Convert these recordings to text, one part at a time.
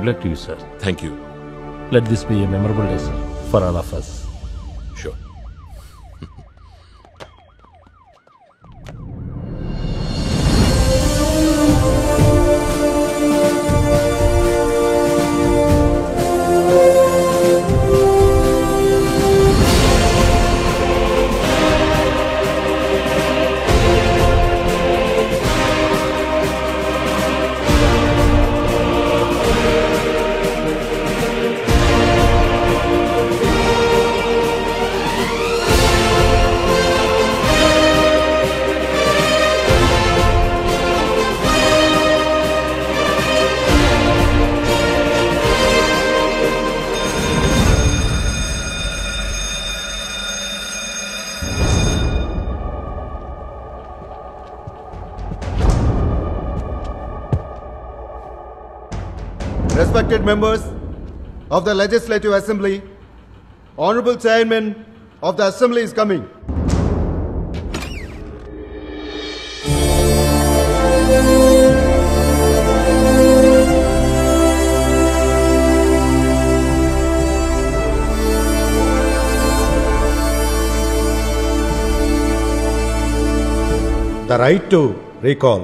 Good luck to you, sir. Thank you. Let this be a memorable day, sir, for all of us. Sure. Respected members of the Legislative Assembly, Honorable Chairman of the Assembly is coming. The right to recall,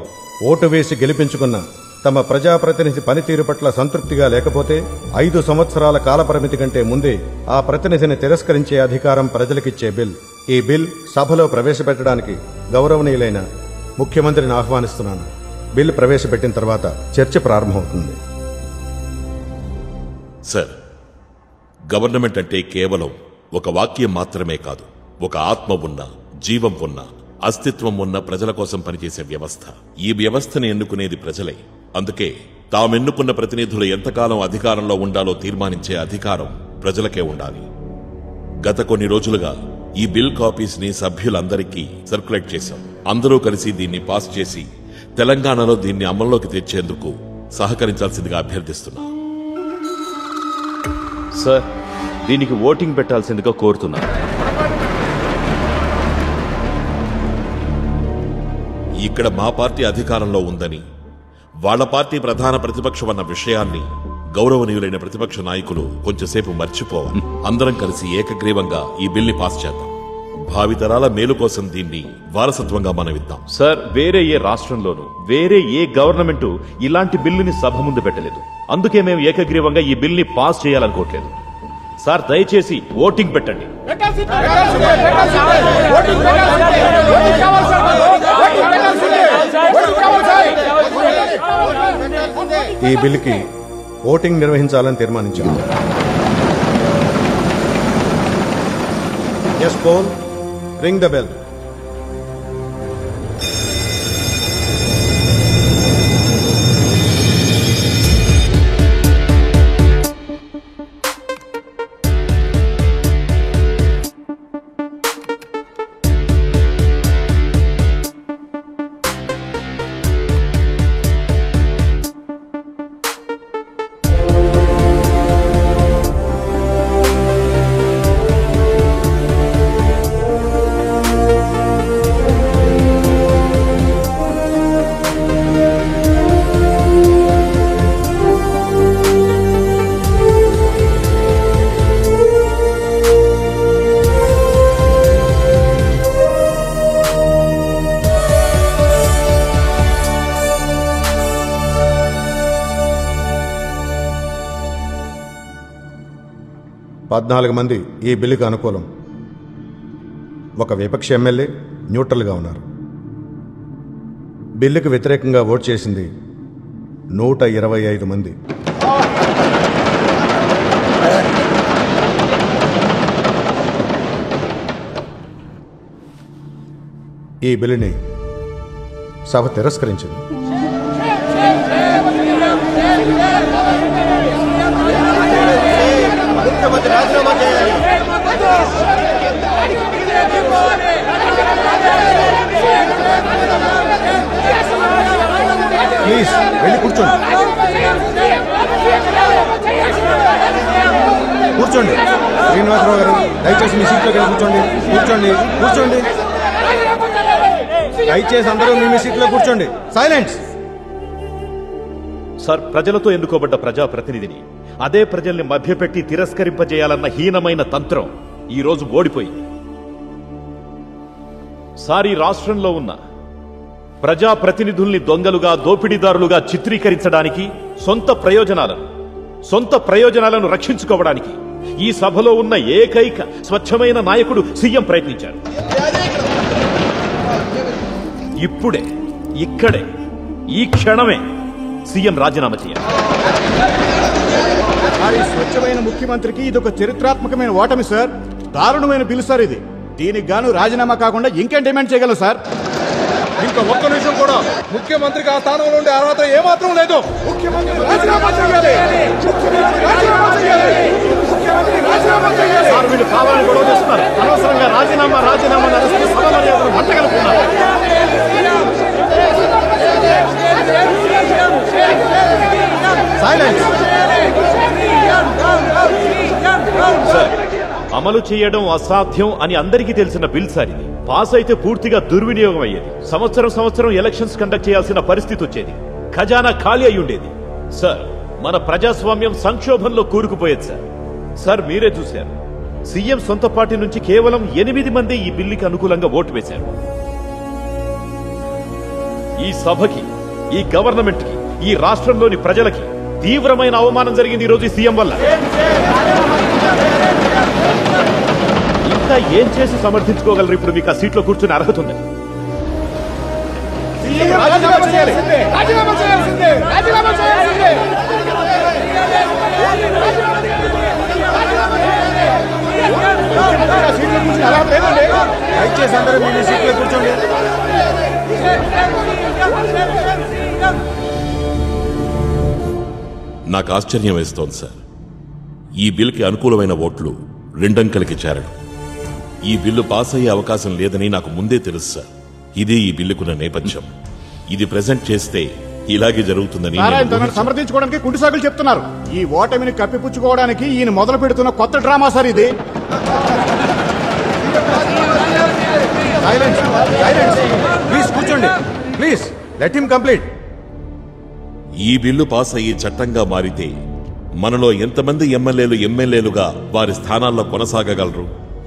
vote వేసి గెలిపించుకున్న తమ ప్రజాప్రతినిధి పనితీరు పట్ల సంతృప్తిగా లేకపోతే 5 సంవత్సరాల కాలపరిమితి కంటే ముందే ఆ ప్రతినిధిని తిరస్కరించే అధికారం ప్రజలకిచ్చే బిల్. ఈ బిల్ సభలో ప్రవేశపెట్టడానికి గౌరవనీయులైన ముఖ్యమంత్రిని ఆహ్వానిస్తున్నాను. బిల్ ప్రవేశపెట్టిన తర్వాత చర్చ ప్రారంభమవుతుంది. సార్, గవర్నమెంట్ అంటే కేవలం ఒక వాక్యం మాత్రమే కాదు, ఒక ఆత్మ ఉన్న, జీవం ఉన్న, అస్తిత్వం ఉన్న ప్రజల కోసం పనిచేసే వ్యవస్థ. ఈ వ్యవస్థను ఎన్నుకునేది ప్రజలే. అందుకే తామెన్నుకున్న ప్రతినిధులు ఎంతకాలం అధికారంలో ఉండాలో తీర్మానించే అధికారం ప్రజలకే ఉండాలి. గత కొన్ని రోజులుగా ఈ బిల్ కాపీస్ ని సభ్యులందరికీ సర్క్యులేట్ చేశాం. అందరూ కలిసి దీన్ని పాస్ చేసి తెలంగాణలో దీన్ని అమల్లోకి తెచ్చేందుకు సహకరించాల్సిందిగా అభ్యర్థిస్తున్నా. సార్, దీనికి ఓటింగ్ పెట్టాల్సిందిగా కోరుతున్నా. ఇక్కడ మా పార్టీ అధికారంలో ఉందని, వాళ్ల పార్టీ ప్రధాన ప్రతిపక్షం అన్న విషయాన్ని గౌరవనీయులైన ప్రతిపక్ష నాయకులు కొంచెంసేపు మర్చిపోవాలి. అందరం కలిసి ఏకగ్రీవంగా ఈ బిల్ని పాస్ చేద్దాం. భావితరాల మేలు కోసం దీన్ని వారసత్వంగా మనమిద్దాం. సార్, వేరే ఏ రాష్ట్రంలోనూ వేరే ఏ గవర్నమెంట్ ఇలాంటి బిల్లుని సభ ముందు పెట్టలేదు. అందుకే మేము ఏకగ్రీవంగా ఈ బిల్ని పాస్ చేయాలనుకోవట్లేదు. సార్, దయచేసి ఓటింగ్ పెట్టండి. ఈ బిల్లుకి ఓటింగ్ నిర్వహించాలని తీర్మానించాము. Yes, Paul, ring the bell. పద్నాలుగు మంది ఈ బిల్లుకు అనుకూలం. ఒక విపక్ష ఎమ్మెల్యే న్యూట్రల్గా ఉన్నారు. బిల్లుకు వ్యతిరేకంగా ఓటు చేసింది 125 మంది. ఈ బిల్లుని సభ తిరస్కరించింది. రాజీనామా చేయాలి. ప్లీజ్ వెళ్ళి కూర్చోండి. కూర్చోండి. శ్రీనివాసరావు గారు, దయచేసి మీ సీట్లోకి వెళ్ళి కూర్చోండి. కూర్చోండి, కూర్చోండి. దయచేసి అందరూ మీ సీట్లో కూర్చోండి. సైలెన్స్. సార్, ప్రజలతో ఎన్నుకోబడ్డ ప్రజాప్రతినిధిని అదే ప్రజల్ని మభ్యపెట్టి తిరస్కరింపజేయాలన్న హీనమైన తంత్రం ఈ రోజు ఓడిపోయింది. సార్, ఈ రాష్ట్రంలో ఉన్న ప్రజాప్రతినిధుల్ని దొంగలుగా, దోపిడీదారులుగా చిత్రీకరించడానికి, సొంత ప్రయోజనాలను రక్షించుకోవడానికి ఈ సభలో ఉన్న ఏకైక స్వచ్ఛమైన నాయకుడు సీఎం ప్రయత్నించారు. ఇప్పుడే, ఇక్కడే, ఈ క్షణమే సీఎం రాజీనామా చేయాలి. స్వచ్ఛమైన ముఖ్యమంత్రికి ఇది ఒక చరిత్రాత్మకమైన ఓటమి సార్. దారుణమైన బిల్లు సార్ ఇది. దీనికి గాను రాజీనామా కాకుండా ఇంకేం డిమాండ్ చేయగలరు సార్? ఇంకా ఒక్క నిమిషం కూడా ముఖ్యమంత్రికి ఆ స్థానంలో ఉండే అర్హత ఏమాత్రం లేదు. ముఖ్యమంత్రి రాజీనామా చేయాలి. సార్, వీళ్ళు కావాలని గొడవ చేస్తున్నారు. అనవసరంగా రాజీనామా మంటగలుపుతున్నారు. సార్, అమలు చేయడం అసాధ్యం అని అందరికీ తెలిసిన బిల్ సార్ ఇది. పాస్ అయితే పూర్తిగా దుర్వినియోగం అయ్యేది. సంవత్సరం ఎలక్షన్స్ కండక్ట్ చేయాల్సిన పరిస్థితి వచ్చేది. ఖజానా ఖాళీ అయి ఉండేది. సార్, మన ప్రజాస్వామ్యం సంక్షోభంలో కూరుకుపోయేది సార్. సార్, మీరే చూశారు, సీఎం సొంత పార్టీ నుంచి కేవలం 8 మంది ఈ బిల్లుకి అనుకూలంగా ఓటు వేశారు. ఈ సభకి, ఈ గవర్నమెంట్ కి, ఈ రాష్ట్రంలోని ప్రజలకి తీవ్రమైన అవమానం జరిగింది ఈరోజు ఈ సీఎం వల్ల. ఇంకా ఏం చేసి సమర్థించుకోగలరు? ఇప్పుడు మీకు ఆ సీట్లో కూర్చునే అర్హత ఉంది. దయచేసి అందరూ మీ సీట్లో కూర్చోండి. నాకు ఆశ్చర్యం వేస్తోంది సార్. ఈ బిల్కి అనుకూలమైన ఓట్లు 2 అంకెలకి చేరడం. ఈ బిల్లు పాస్ అయ్యే అవకాశం లేదని నాకు ముందే తెలుసు సార్. ఇదే ఈ బిల్లుకున్న నేపథ్యం. ఇది ప్రెజెంట్ చేస్తే ఇలాగే జరుగుతుందని సమర్థించుకోవడానికి కుంటి సాగులు చెప్తున్నారు. ఈ ఓటమిని కప్పిపుచ్చుకోవడానికి ఈయన మొదలు పెడుతున్న కొత్త డ్రామా సార్ ఇది. ప్లీజ్ కూర్చోండి. Please let him complete. ఈ బిల్లు పాస్ అయ్యి చట్టంగా మారితే మనలో ఎంతమంది ఎమ్మెల్యేలుగా వారి స్థానాల్లో కొనసాగగలరు?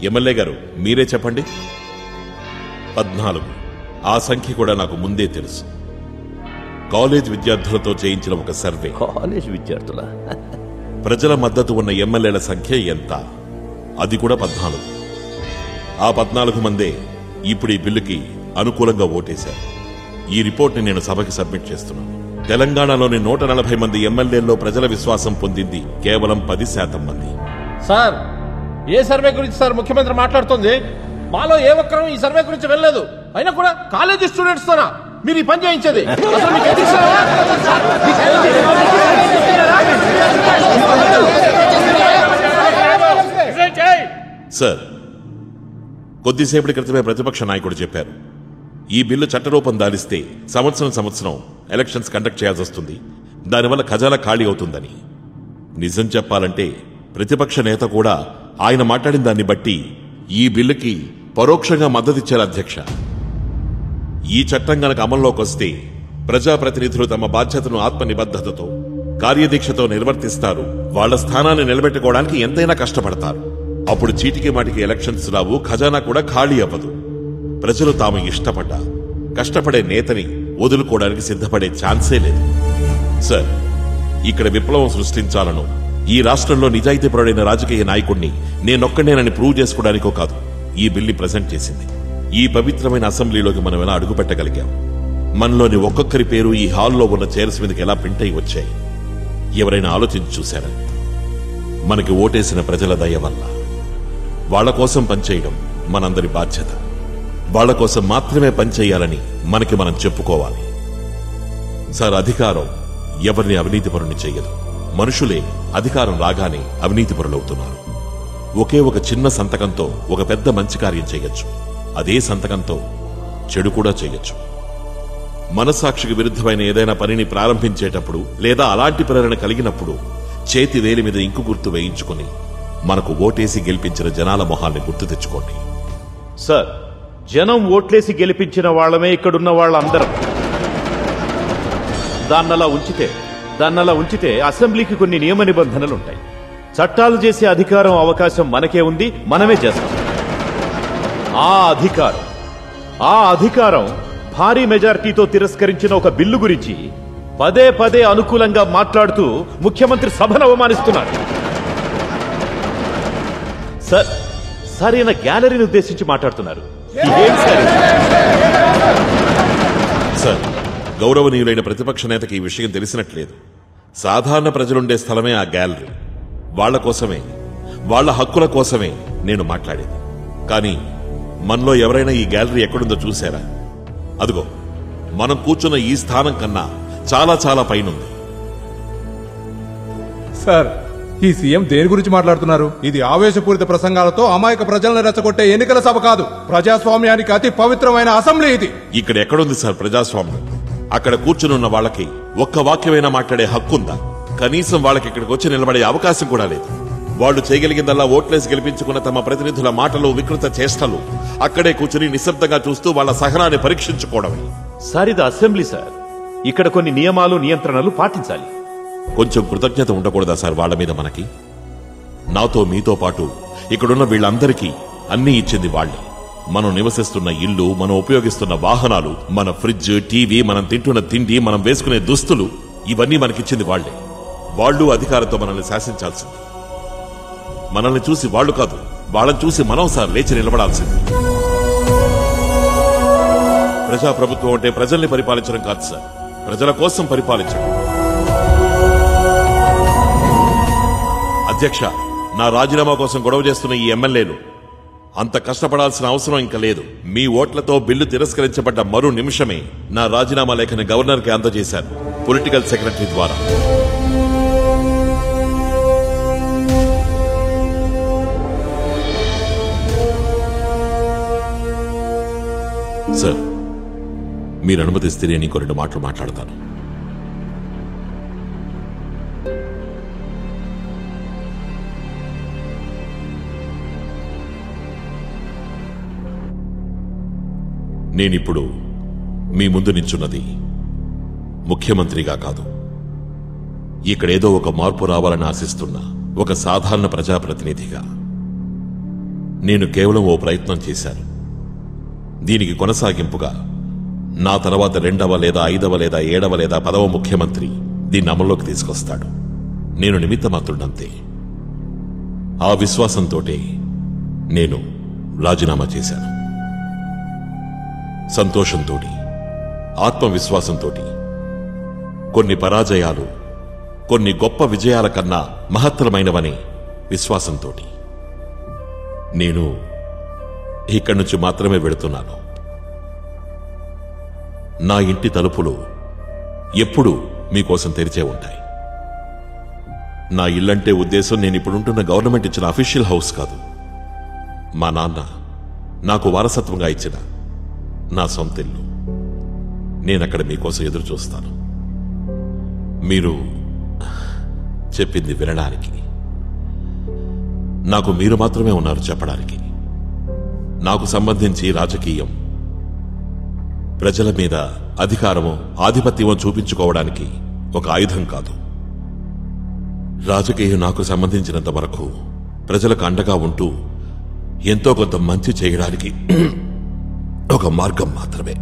ఎమ్మెల్యే గారు మీరే చెప్పండి. 14. ఆ సంఖ్య కూడా నాకు ముందే తెలుసు. కాలేజ్ విద్యార్థులతో చేయించిన ఒక సర్వే, కాలేజ్ విద్యార్థుల ప్రజల మద్దతు ఉన్న ఎమ్మెల్యేల సంఖ్య ఎంత? అది కూడా 14. ఆ 14 మందే ఇప్పుడు ఈ బిల్లుకి అనుకూలంగా ఓటేశారు. ఈ రిపోర్ట్ని నేను సభకి సబ్మిట్ చేస్తున్నాను. తెలంగాణలోని 140 మంది ఎమ్మెల్యేల్లో ప్రజల విశ్వాసం పొందింది కేవలం 10% మంది. సార్, ఏ సర్వే గురించి సార్ ముఖ్యమంత్రి మాట్లాడుతుంది? మాలో ఏ ఒక్కరూ ఈ సర్వే గురించి వెళ్ళలేదు. అయినా కూడా కాలేజీ స్టూడెంట్స్ తోనా మీరు ఈ పని చేయించేది? సార్, కొద్దిసేపటి క్రితమే ప్రతిపక్ష నాయకుడు చెప్పారు, ఈ బిల్లు చట్టరూపం దాలిస్తే సంవత్సరం ఎలక్షన్స్ కండక్ట్ చేయాల్సి వస్తుంది, దానివల్ల ఖజానా ఖాళీ అవుతుందని. నిజం చెప్పాలంటే ప్రతిపక్ష నేత కూడా ఆయన మాట్లాడిన దాన్ని బట్టి ఈ బిల్లుకి పరోక్షంగా మద్దతిచ్చారు. అధ్యక్ష, ఈ చట్టం గనక అమల్లోకి వస్తే ప్రజాప్రతినిధులు తమ బాధ్యతను ఆత్మనిబద్ధతతో, కార్యదీక్షతో నిర్వర్తిస్తారు. వాళ్ల స్థానాన్ని నిలబెట్టుకోవడానికి ఎంతైనా కష్టపడతారు. అప్పుడు చీటికి మాటికి ఎలక్షన్స్ రావు, ఖజానా కూడా ఖాళీ అవ్వదు. ప్రజలు తాము ఇష్టపడ్డ, కష్టపడే నేతని వదులుకోవడానికి సిద్ధపడే ఛాన్సే లేదు. సార్, ఇక్కడ విప్లవం సృష్టించాలను ఈ రాష్ట్రంలో నిజాయితీపరుడైన రాజకీయ నాయకుడిని నేనొక్కడేనని ప్రూవ్ చేసుకోవడానికో కాదు ఈ బిల్లు ప్రజెంట్ చేసింది. ఈ పవిత్రమైన అసెంబ్లీలోకి మనం ఎలా అడుగుపెట్టగలిగాం? మనలోని ఒక్కొక్కరి పేరు ఈ హాల్లో ఉన్న చైర్స్ మీదకి ఎలా ప్రింట్ అయి వచ్చాయి? ఎవరైనా ఆలోచించి చూశారా? మనకి ఓటేసిన ప్రజల దయ వల్ల. వాళ్ల కోసం పనిచేయడం మనందరి బాధ్యత. వాళ్ల కోసం మాత్రమే పనిచేయాలని మనకి మనం చెప్పుకోవాలి. సార్, అధికారం ఎవరిని అవినీతిపరుని చెయ్యదు. మనుషులే అధికారం రాగానే అవినీతిపరులవుతున్నారు. ఒకే ఒక చిన్న సంతకంతో ఒక పెద్ద మంచి కార్యం చేయొచ్చు. అదే సంతకంతో చెడు కూడా చేయొచ్చు. మనస్సాక్షికి విరుద్ధమైన ఏదైనా పనిని ప్రారంభించేటప్పుడు లేదా అలాంటి ప్రేరణ కలిగినప్పుడు చేతి వేలి మీద ఇంకు గుర్తు వేయించుకుని మనకు ఓటేసి గెలిపించిన జనాల మొహాన్ని గుర్తు తెచ్చుకోండి. సార్, జనం ఓట్లేసి గెలిపించిన వాళ్ళమే ఇక్కడున్న వాళ్ళందరం. దాన్నలా ఉంచితే దాన్నలా ఉంచితే అసెంబ్లీకి కొన్ని నియమ నిబంధనలు ఉంటాయి. చట్టాలు చేసే అధికారం అవకాశం మనకే ఉంది, మనమే చేస్తాం. ఆ అధికారం భారీ మెజారిటీతో తిరస్కరించిన ఒక బిల్లు గురించి పదే పదే అనుకూలంగా మాట్లాడుతూ ముఖ్యమంత్రి సభను అవమానిస్తున్నారు. సార్ ఈయన గ్యాలరీని ఉద్దేశించి మాట్లాడుతున్నారు. సార్, గౌరవనీయులైన ప్రతిపక్ష నేతకి ఈ విషయం తెలిసినట్లేదు. సాధారణ ప్రజలుండే స్థలమే ఆ గ్యాలరీ. వాళ్ల కోసమే, వాళ్ల హక్కుల కోసమే నేను మాట్లాడేది. కానీ మనలో ఎవరైనా ఈ గ్యాలరీ ఎక్కడుందో చూశారా? అదిగో, మనం కూర్చున్న ఈ స్థానం కన్నా చాలా చాలా పైనుంది. సార్, ఈ సీఎం దేని గురించి మాట్లాడుతున్నారు? ఇది ఆవేశపూరిత ప్రసంగాలతో అమాయక ప్రజలను రెచ్చగొట్టే ఎన్నికల సభ కాదు, ప్రజాస్వామ్యానికి అతి పవిత్రమైన అసెంబ్లీ ఇది. ఇక్కడ ఎక్కడుంది సార్ ప్రజాస్వామ్యం? అక్కడ కూర్చునున్న వాళ్ళకి ఒక్క వాక్యమైనా మాట్లాడే హక్కుందా? కనీసం వాళ్ళకి ఇక్కడికి వచ్చి నిలబడే అవకాశం కూడా లేదు. వాళ్లు చేయగలిగిందల్లా ఓట్లేసి గెలిపించుకున్న తమ ప్రతినిధుల మాటలు, వికృత చేష్టలు అక్కడే కూర్చుని నిశ్శబ్దంగా చూస్తూ వాళ్ళ సహనాన్ని పరీక్షించుకోవడమే. సార్, ఇది అసెంబ్లీ సార్. ఇక్కడ కొన్ని నియమాలు, నియంత్రణలు పాటించాలి. కొంచెం కృతజ్ఞత ఉండకూడదా సార్ వాళ్ళ మీద మనకి? నాతో మీతో పాటు ఇక్కడున్న వీళ్ళందరికీ అన్నీ ఇచ్చింది వాళ్లే. మనం నివసిస్తున్న ఇల్లు, మనం ఉపయోగిస్తున్న వాహనాలు, మన ఫ్రిడ్జ్, టీవీ, మనం తింటున్న తిండి, మనం వేసుకునే దుస్తులు, ఇవన్నీ మనకిచ్చింది వాళ్లే. వాళ్ళు అధికారంతో మనల్ని శాసించాల్సింది. మనల్ని చూసి వాళ్ళు కాదు, వాళ్ళని చూసి మనం సార్ లేచి నిలబడాల్సింది. ప్రజాప్రభుత్వం అంటే ప్రజల్ని పరిపాలించడం కాదు సార్, ప్రజల కోసం పరిపాలించడం. అధ్యక్ష, నా రాజీనామా కోసం గొడవ చేస్తున్న ఈ ఎమ్మెల్యేలు అంత కష్టపడాల్సిన అవసరం ఇంకా లేదు. మీ ఓట్లతో బిల్లు తిరస్కరించబడ్డ మరో నిమిషమే నా రాజీనామా లేఖని గవర్నర్కి అందజేశాను, పొలిటికల్ సెక్రటరీ ద్వారా. సార్, మీరు అనుమతిస్తే నేను ఇంకో 2 మాటలు మాట్లాడతాను. నేనిప్పుడు మీ ముందు నించున్నది ముఖ్యమంత్రిగా కాదు, ఇక్కడేదో ఒక మార్పు రావాలని ఆశిస్తున్న ఒక సాధారణ ప్రజాప్రతినిధిగా. నేను కేవలం ఓ ప్రయత్నం చేశాను. దీనికి కొనసాగింపుగా నా తర్వాత 2వ లేదా 5వ లేదా 7వ లేదా 10వ ముఖ్యమంత్రి దీన్ని అమల్లోకి తీసుకొస్తాడు. నేను నిమిత్తమాత్రుడంతే. ఆ విశ్వాసంతోటే నేను రాజీనామా చేశాను. సంతోషంతో, ఆత్మవిశ్వాసంతో, కొన్ని పరాజయాలు కొన్ని గొప్ప విజయాల కన్నా మహత్తరమైనవనే విశ్వాసంతో నేను ఇక్కడి నుంచి మాత్రమే వెళుతున్నాను. నా ఇంటి తలుపులు ఎప్పుడూ మీకోసం తెరిచే ఉంటాయి. నా ఇల్లంటే ఉద్దేశం నేను ఇప్పుడుంటున్న గవర్నమెంట్ ఇచ్చిన అఫీషియల్ హౌస్ కాదు, మా నాన్న నాకు వారసత్వంగా ఇచ్చిన నా సొంత ఇల్లు. నేనక్కడ మీకోసం ఎదురు చూస్తాను. మీరు చెప్పింది వినడానికి. నాకు మీరు మాత్రమే ఉన్నారు చెప్పడానికి. నాకు సంబంధించి రాజకీయం ప్రజల మీద అధికారము, ఆధిపత్యమో చూపించుకోవడానికి ఒక ఆయుధం కాదు. రాజకీయం నాకు సంబంధించినంత వరకు ప్రజలకు అండగా ఉంటూ ఎంతో కొంత మంచి చేయడానికి ఒక మార్గం మాత్రమే.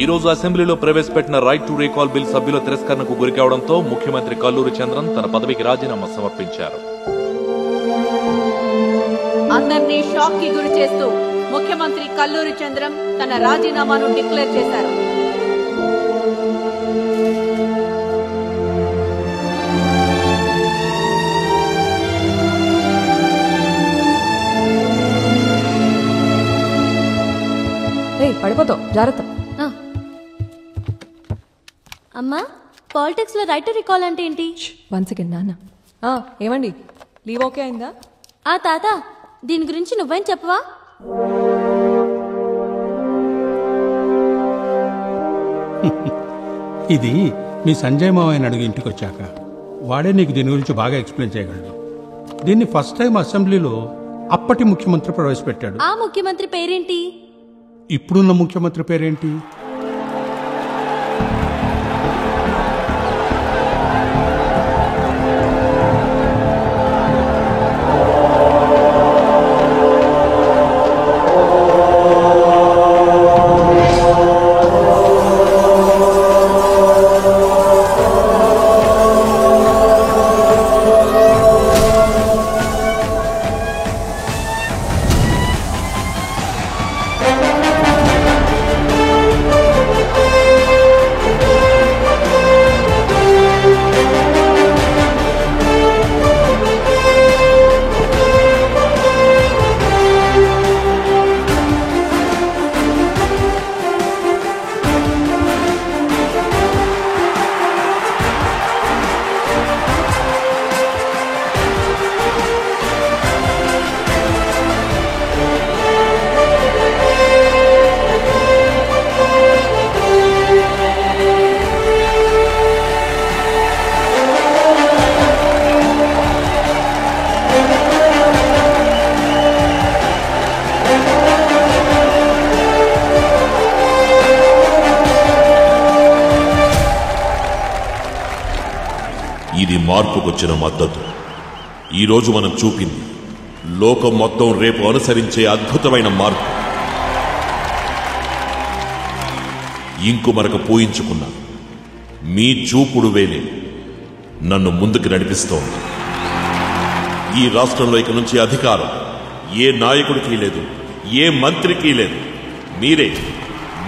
ఈ రోజు అసెంబ్లీలో ప్రవేశపెట్టిన రైట్ టు రీకాల్ బిల్ సభ్యుల తిరస్కరణకు గురికావడంతో ముఖ్యమంత్రి కల్లూరి చంద్రన్ తన పదవికి రాజీనామా సమర్పించారు. అందరినీ షాక్ కి గురి చేస్తూ ముఖ్యమంత్రి కల్లూరి చంద్రన్ తన రాజీనామాను డిక్లేర్ చేశారు. పడిపోతావు, జాగ్రత్త. అమ్మా, పాలిటిక్స్ లో రైట్ టు రికాల్ అంటే ఏంటి? 1 సెకండ్ నాన్న. ఏమండి, లీవ్ ఓకే అయిందా? తాత, దీని గురించి నువ్వేం చెప్పవా? ఇది మీ సంజయ్ మావయ్యని అడిగి ఇంటికి వచ్చాక వాడే నీకు దీని గురించి బాగా ఎక్స్ప్లెయిన్ చేయగలడు. దీన్ని ఫస్ట్ టైం అసెంబ్లీలో అప్పటి ముఖ్యమంత్రి ప్రవేశపెట్టాడు. ఆ ముఖ్యమంత్రి పేరేంటి? ఇప్పుడున్న ముఖ్యమంత్రి పేరేంటి? ఇది మార్పుకొచ్చిన మద్దతు. ఈరోజు మనం చూపింది లోకం మొత్తం రేపు అనుసరించే అద్భుతమైన మార్పు. ఇంకు మరక పూయించుకున్న మీ చూపుడు వేలే నన్ను ముందుకు నడిపిస్తోంది. ఈ రాష్ట్రంలో ఇక నుంచి అధికారం ఏ నాయకుడికి లేదు, ఏ మంత్రికి లేదు.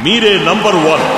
మీరే నంబర్ 1.